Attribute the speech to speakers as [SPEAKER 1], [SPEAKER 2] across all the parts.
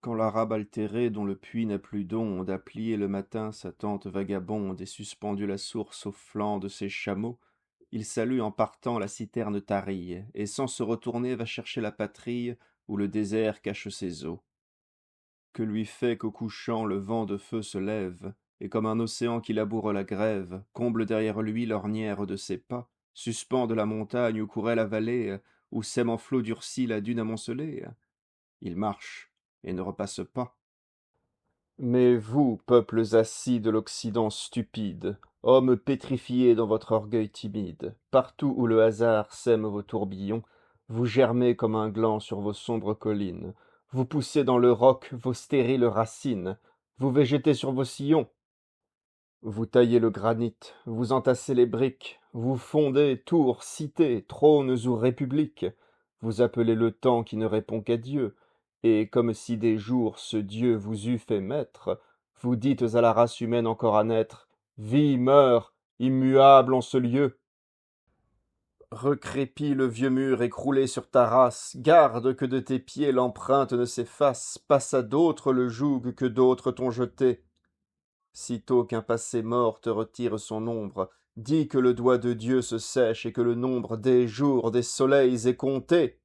[SPEAKER 1] Quand l'arabe altéré, dont le puits n'a plus d'onde, a plié le matin sa tente vagabonde et suspendu la source au flanc de ses chameaux, il salue en partant la citerne tarie, et sans se retourner va chercher la patrie où le désert cache ses eaux. Que lui fait qu'au couchant le vent de feu se lève, et comme un océan qui laboure la grève, comble derrière lui l'ornière de ses pas, suspend de la montagne où courait la vallée, où sème en flot durci la dune amoncelée. Il marche, et ne repasse pas. Mais vous, peuples assis de l'Occident stupide, hommes pétrifiés dans votre orgueil timide, partout où le hasard sème vos tourbillons, vous germez comme un gland sur vos sombres collines, vous poussez dans le roc vos stériles racines, vous végétez sur vos sillons, vous taillez le granit, vous entassez les briques, vous fondez tours, cités, trônes ou républiques, vous appelez le temps qui ne répond qu'à Dieu, et comme si des jours ce Dieu vous eût fait maître, vous dites à la race humaine encore à naître, vie, meurs, immuable en ce lieu. Recrépit le vieux mur écroulé sur ta race, garde que de tes pieds l'empreinte ne s'efface, passe à d'autres le joug que d'autres t'ont jeté. Sitôt qu'un passé mort te retire son ombre, dis que le doigt de Dieu se sèche et que le nombre des jours, des soleils est compté.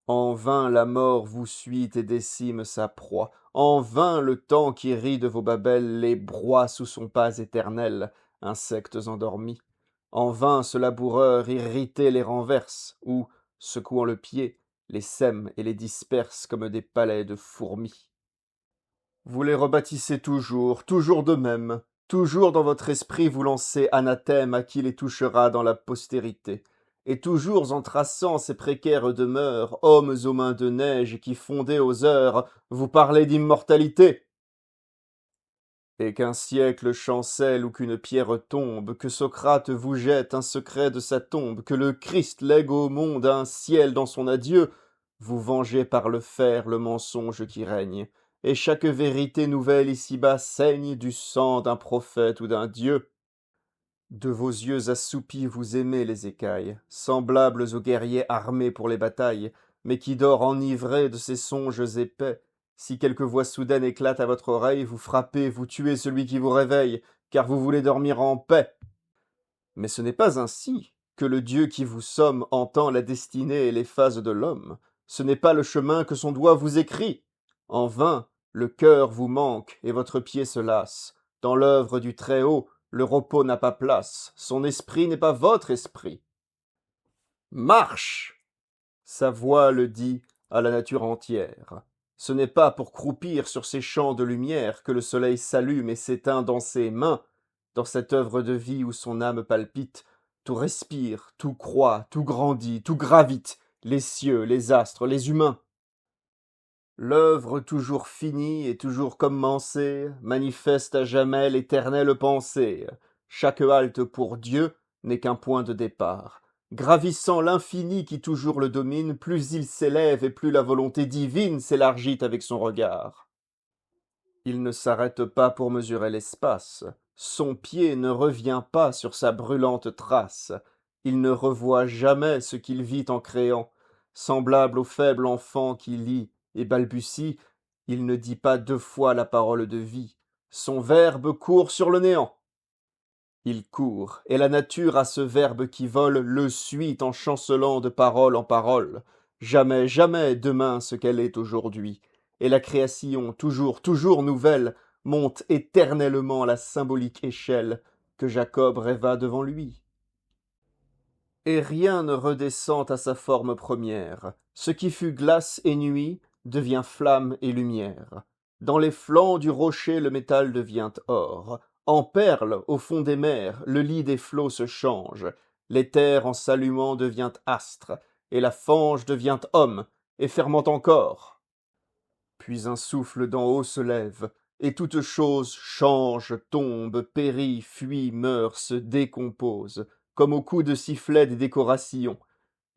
[SPEAKER 1] En vain la mort vous suit et décime sa proie, en vain le temps qui rit de vos babels les broie sous son pas éternel, insectes endormis. En vain ce laboureur irrité les renverse, ou, secouant le pied, les sème et les disperse comme des palais de fourmis. Vous les rebâtissez toujours, toujours de même, toujours dans votre esprit vous lancez anathème à qui les touchera dans la postérité, et toujours en traçant ces précaires demeures, hommes aux mains de neige qui fondez aux heures, vous parlez d'immortalité. Et qu'un siècle chancelle ou qu'une pierre tombe, que Socrate vous jette un secret de sa tombe, que le Christ lègue au monde un ciel dans son adieu, vous vengez par le fer le mensonge qui règne, et chaque vérité nouvelle ici-bas saigne du sang d'un prophète ou d'un dieu. De vos yeux assoupis vous aimez les écailles, semblables aux guerriers armés pour les batailles, mais qui dort enivré de ces songes épais. Si quelque voix soudaine éclate à votre oreille, vous frappez, vous tuez celui qui vous réveille, car vous voulez dormir en paix. Mais ce n'est pas ainsi que le Dieu qui vous somme entend la destinée et les phases de l'homme. Ce n'est pas le chemin que son doigt vous écrit. En vain, le cœur vous manque et votre pied se lasse. Dans l'œuvre du Très-Haut, le repos n'a pas place. Son esprit n'est pas votre esprit. Marche! Sa voix le dit à la nature entière. Ce n'est pas pour croupir sur ces champs de lumière que le soleil s'allume et s'éteint dans ses mains, dans cette œuvre de vie où son âme palpite, tout respire, tout croît, tout grandit, tout gravite, les cieux, les astres, les humains. L'œuvre toujours finie et toujours commencée manifeste à jamais l'éternelle pensée. Chaque halte pour Dieu n'est qu'un point de départ. Gravissant l'infini qui toujours le domine, plus il s'élève et plus la volonté divine s'élargit avec son regard. Il ne s'arrête pas pour mesurer l'espace. Son pied ne revient pas sur sa brûlante trace. Il ne revoit jamais ce qu'il vit en créant. Semblable au faible enfant qui lit et balbutie, il ne dit pas deux fois la parole de vie. Son verbe court sur le néant. Il court, et la nature à ce verbe qui vole le suit en chancelant de parole en parole. Jamais, jamais demain ce qu'elle est aujourd'hui. Et la création, toujours, toujours nouvelle, monte éternellement la symbolique échelle que Jacob rêva devant lui. Et rien ne redescend à sa forme première. Ce qui fut glace et nuit devient flamme et lumière. Dans les flancs du rocher le métal devient or. En perles, au fond des mers, le lit des flots se change. L'éther en s'allumant devient astre, et la fange devient homme, et fermente encore. Puis un souffle d'en haut se lève, et toute chose change, tombe, périt, fuit, meurt, se décompose, comme au coup de sifflet des décorations.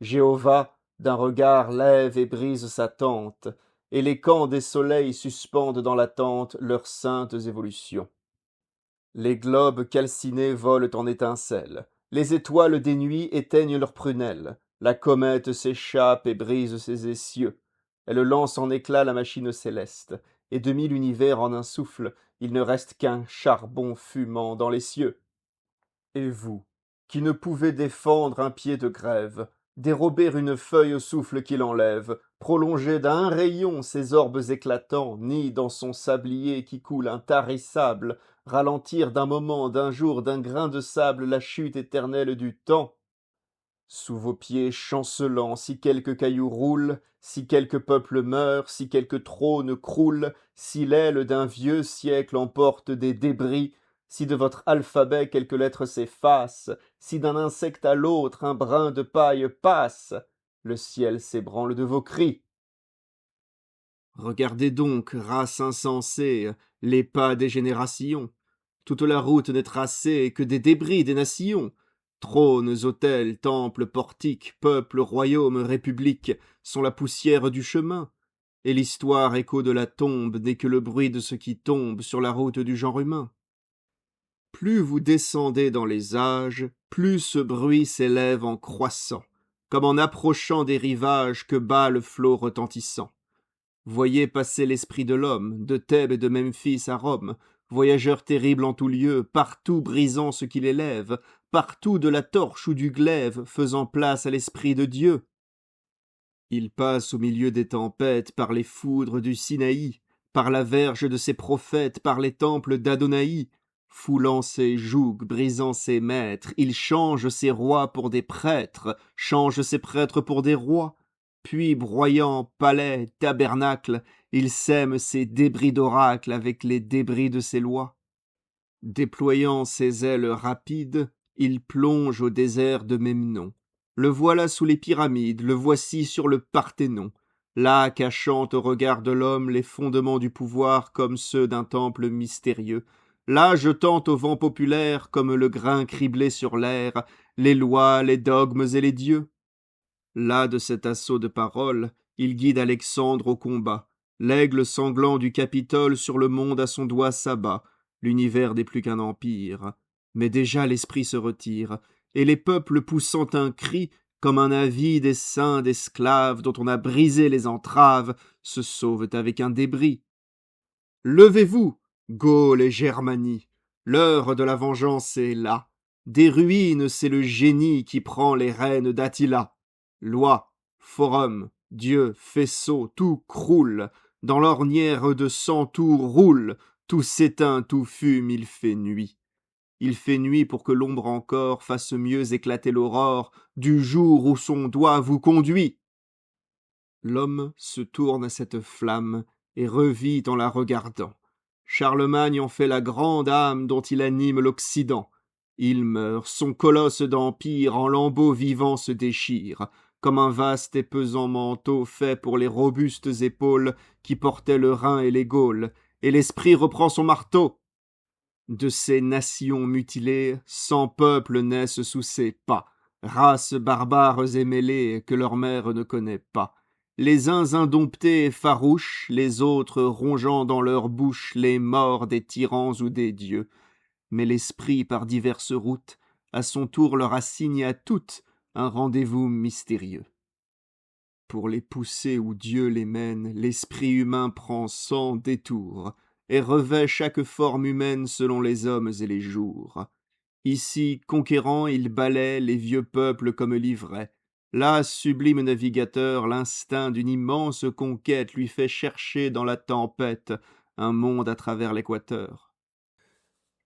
[SPEAKER 1] Jéhovah, d'un regard, lève et brise sa tente, et les camps des soleils suspendent dans l'attente leurs saintes évolutions. Les globes calcinés volent en étincelles, les étoiles des nuits éteignent leurs prunelles, la comète s'échappe et brise ses essieux. Elle lance en éclats la machine céleste, et de 1000 univers en un souffle, il ne reste qu'un charbon fumant dans les cieux. Et vous, qui ne pouvez défendre un pied de grève, dérober une feuille au souffle qui l'enlève, prolonger d'un rayon ses orbes éclatants, ni dans son sablier qui coule intarissable, ralentir d'un moment, d'un jour, d'un grain de sable la chute éternelle du temps. Sous vos pieds chancelants, si quelque caillou roule, si quelque peuple meurt, si quelque trône croule, si l'aile d'un vieux siècle emporte des débris, si de votre alphabet quelques lettres s'effacent, si d'un insecte à l'autre un brin de paille passe, le ciel s'ébranle de vos cris. Regardez donc, race insensée, les pas des générations. Toute la route n'est tracée que des débris des nations. Trônes, hôtels, temples, portiques, peuples, royaumes, républiques sont la poussière du chemin. Et l'histoire écho de la tombe n'est que le bruit de ce qui tombe sur la route du genre humain. Plus vous descendez dans les âges, plus ce bruit s'élève en croissant, comme en approchant des rivages que bat le flot retentissant. Voyez passer l'esprit de l'homme, de Thèbes et de Memphis à Rome, voyageur terrible en tout lieu, partout brisant ce qu'il élève, partout de la torche ou du glaive, faisant place à l'esprit de Dieu. Il passe au milieu des tempêtes par les foudres du Sinaï, par la verge de ses prophètes, par les temples d'Adonaï. Foulant ses jougs, brisant ses maîtres, il change ses rois pour des prêtres, change ses prêtres pour des rois. Puis, broyant palais, tabernacle, il sème ses débris d'oracles avec les débris de ses lois. Déployant ses ailes rapides, il plonge au désert de Memnon. Le voilà sous les pyramides, le voici sur le Parthénon, là cachant au regard de l'homme les fondements du pouvoir comme ceux d'un temple mystérieux, là jetant au vent populaire comme le grain criblé sur l'air, les lois, les dogmes et les dieux. Là de cet assaut de paroles, il guide Alexandre au combat, l'aigle sanglant du Capitole sur le monde à son doigt s'abat, l'univers n'est plus qu'un empire. Mais déjà l'esprit se retire, et les peuples poussant un cri, comme un avis des seins d'esclaves dont on a brisé les entraves, se sauvent avec un débris. Levez-vous, Gaule et Germanie, l'heure de la vengeance est là. Des ruines, c'est le génie qui prend les rênes d'Attila. Loi, forum, dieu, faisceau, tout croule. Dans l'ornière de sang tout roule, tout s'éteint, tout fume, il fait nuit. Il fait nuit pour que l'ombre encore fasse mieux éclater l'aurore du jour où son doigt vous conduit. L'homme se tourne à cette flamme et revit en la regardant. Charlemagne en fait la grande âme dont il anime l'Occident. Il meurt, son colosse d'empire en lambeaux vivants se déchire, comme un vaste et pesant manteau fait pour les robustes épaules qui portaient le Rhin et les Gaules, et l'esprit reprend son marteau. De ces nations mutilées, 100 peuples naissent sous ses pas, races barbares et mêlées que leur mère ne connaît pas. Les uns indomptés et farouches, les autres rongeant dans leur bouche les morts des tyrans ou des dieux. Mais l'esprit, par diverses routes, à son tour leur assigne à toutes un rendez-vous mystérieux. Pour les pousser où Dieu les mène, l'esprit humain prend 100 détours, et revêt chaque forme humaine selon les hommes et les jours. Ici, conquérant, il balaie les vieux peuples comme livrets. Là, sublime navigateur, l'instinct d'une immense conquête lui fait chercher dans la tempête un monde à travers l'équateur.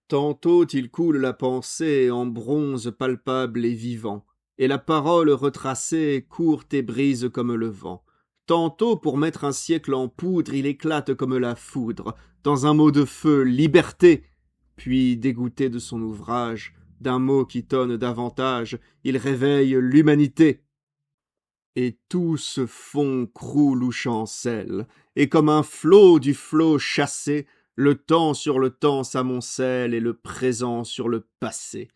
[SPEAKER 1] Tantôt il coule la pensée en bronze palpable et vivant, et la parole retracée court et brise comme le vent. Tantôt, pour mettre un siècle en poudre, il éclate comme la foudre, dans un mot de feu, liberté. Puis, dégoûté de son ouvrage, d'un mot qui tonne davantage, il réveille l'humanité. Et tout se fond, croule ou chancelle, et comme un flot du flot chassé, le temps sur le temps s'amoncelle, et le présent sur le passé.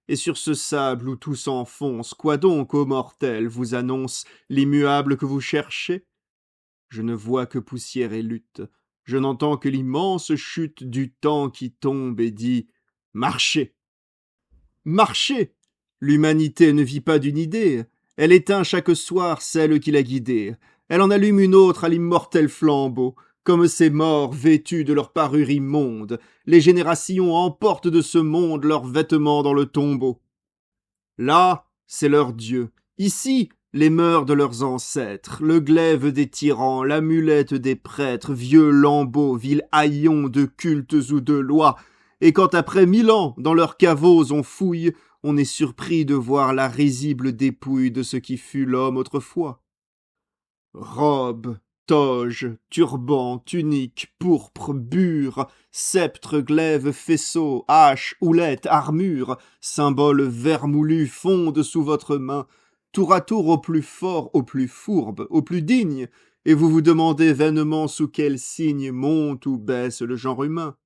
[SPEAKER 1] Et sur ce sable où tout s'enfonce, quoi donc, ô mortels, vous annonce l'immuable que vous cherchez? Je ne vois que poussière et lutte, je n'entends que l'immense chute du temps qui tombe et dit « Marchez !» Marchez ! L'humanité ne vit pas d'une idée, elle éteint chaque soir celle qui l'a guidée. elle en allume une autre à l'immortel flambeau. Comme ces morts vêtus de leur parure immonde, les générations emportent de ce monde leurs vêtements dans le tombeau. Là, c'est leur Dieu. Ici, les mœurs de leurs ancêtres, le glaive des tyrans, l'amulette des prêtres, vieux lambeaux, vils haillons de cultes ou de lois. Et quand après 1000 ans, dans leurs caveaux on fouille, on est surpris de voir la risible dépouille de ce qui fut l'homme autrefois. Robes, toge, turban, tunique, pourpre, bure, sceptre, glaive, faisceau, hache, houlette, armure, symboles vermoulus fondent sous votre main, tour à tour au plus fort, au plus fourbe, au plus digne, et vous vous demandez vainement sous quel signe monte ou baisse le genre humain.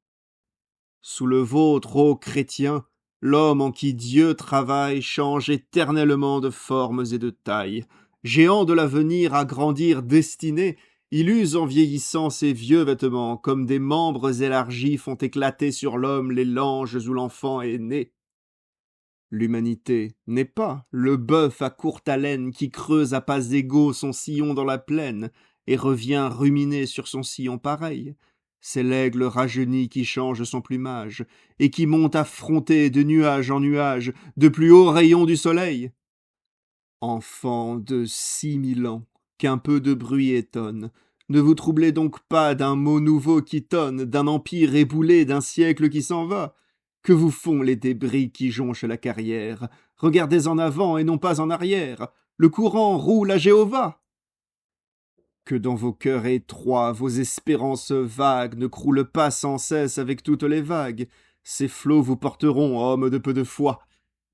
[SPEAKER 1] Sous le vôtre, ô chrétiens, l'homme en qui Dieu travaille change éternellement de formes et de tailles. Géant de l'avenir à grandir destiné, il use en vieillissant ses vieux vêtements, comme des membres élargis font éclater sur l'homme les langes où l'enfant est né. L'humanité n'est pas le bœuf à courte haleine qui creuse à pas égaux son sillon dans la plaine et revient ruminer sur son sillon pareil. C'est l'aigle rajeuni qui change son plumage et qui monte affronter de nuage en nuage de plus hauts rayons du soleil. Enfants de 6000 ans, qu'un peu de bruit étonne, ne vous troublez donc pas d'un mot nouveau qui tonne, d'un empire éboulé, d'un siècle qui s'en va. Que vous font les débris qui jonchent la carrière? Regardez en avant et non pas en arrière. Le courant roule à Jéhovah. Que dans vos cœurs étroits, vos espérances vagues ne croulent pas sans cesse avec toutes les vagues. Ces flots vous porteront, hommes de peu de foi.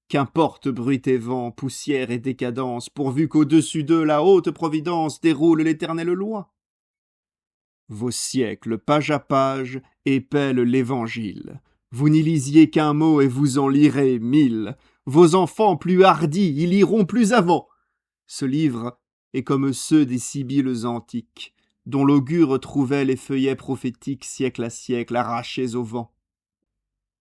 [SPEAKER 1] Qu'importe bruit et vent, poussière et décadence, pourvu qu'au-dessus d'eux la haute providence déroule l'éternelle loi. Vos siècles, page à page, épellent l'évangile. Vous n'y lisiez qu'un mot et vous en lirez 1000. Vos enfants plus hardis y liront plus avant. Ce livre est comme ceux des sibylles antiques, dont l'augure trouvait les feuillets prophétiques siècle à siècle arrachés au vent.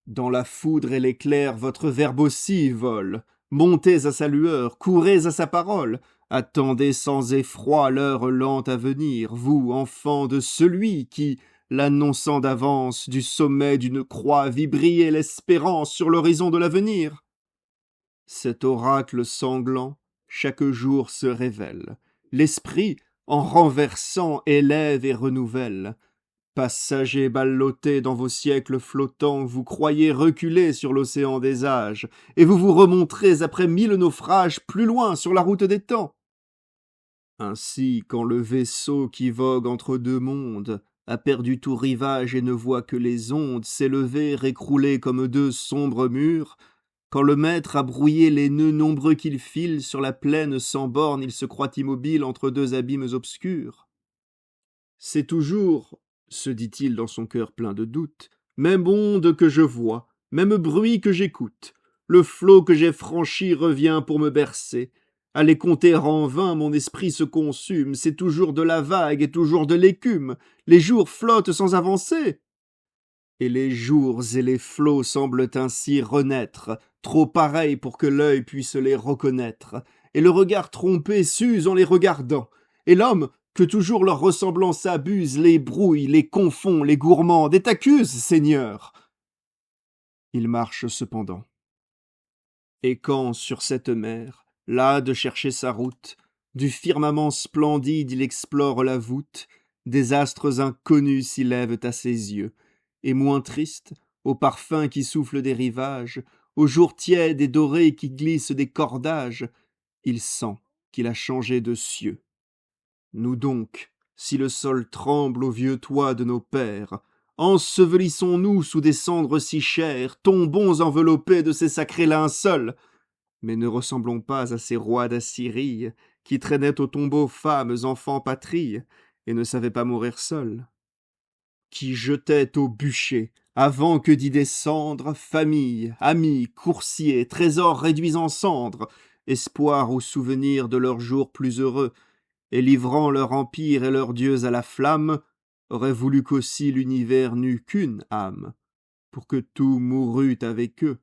[SPEAKER 1] Dans la foudre et l'éclair, votre verbe aussi vole. Montez à sa lueur, courez à sa parole. Attendez sans effroi l'heure lente à venir, vous, enfants de celui qui, l'annonçant d'avance, du sommet d'une croix vit briller l'espérance sur l'horizon de l'avenir. Cet oracle sanglant, chaque jour se révèle. L'esprit, en renversant, élève et renouvelle. Passagers ballottés dans vos siècles flottants, vous croyez reculer sur l'océan des âges, et vous vous remonterez après 1000 naufrages plus loin sur la route des temps. Ainsi, quand le vaisseau qui vogue entre deux mondes a perdu tout rivage et ne voit que les ondes s'élever, écrouler comme deux sombres murs, quand le maître a brouillé les nœuds nombreux qu'il file sur la plaine sans borne, il se croit immobile entre deux abîmes obscurs. C'est toujours, se dit-il dans son cœur plein de doute, même onde que je vois, même bruit que j'écoute, le flot que j'ai franchi revient pour me bercer. À les compter en vain, mon esprit se consume, c'est toujours de la vague et toujours de l'écume, les jours flottent sans avancer. Et les jours et les flots semblent ainsi renaître, trop pareils pour que l'œil puisse les reconnaître, et le regard trompé s'use en les regardant, et l'homme, que toujours leur ressemblance abuse, les brouille, les confond, les gourmande, et t'accuse, Seigneur. Il marche cependant. Et quand, sur cette mer, là de chercher sa route, du firmament splendide il explore la voûte, des astres inconnus s'y lèvent à ses yeux, et moins triste, au parfum qui souffle des rivages, au jour tiède et doré qui glisse des cordages, il sent qu'il a changé de cieux. Nous donc, si le sol tremble au vieux toit de nos pères, ensevelissons-nous sous des cendres si chères, tombons enveloppés de ces sacrés linceuls, mais ne ressemblons pas à ces rois d'Assyrie qui traînaient au tombeau femmes, enfants, patrie, et ne savaient pas mourir seuls, qui jetaient au bûcher, avant que d'y descendre, famille, amis, coursiers, trésors réduits en cendres, espoir ou souvenir de leurs jours plus heureux, et livrant leur empire et leurs dieux à la flamme, auraient voulu qu'aussi l'univers n'eût qu'une âme, pour que tout mourût avec eux,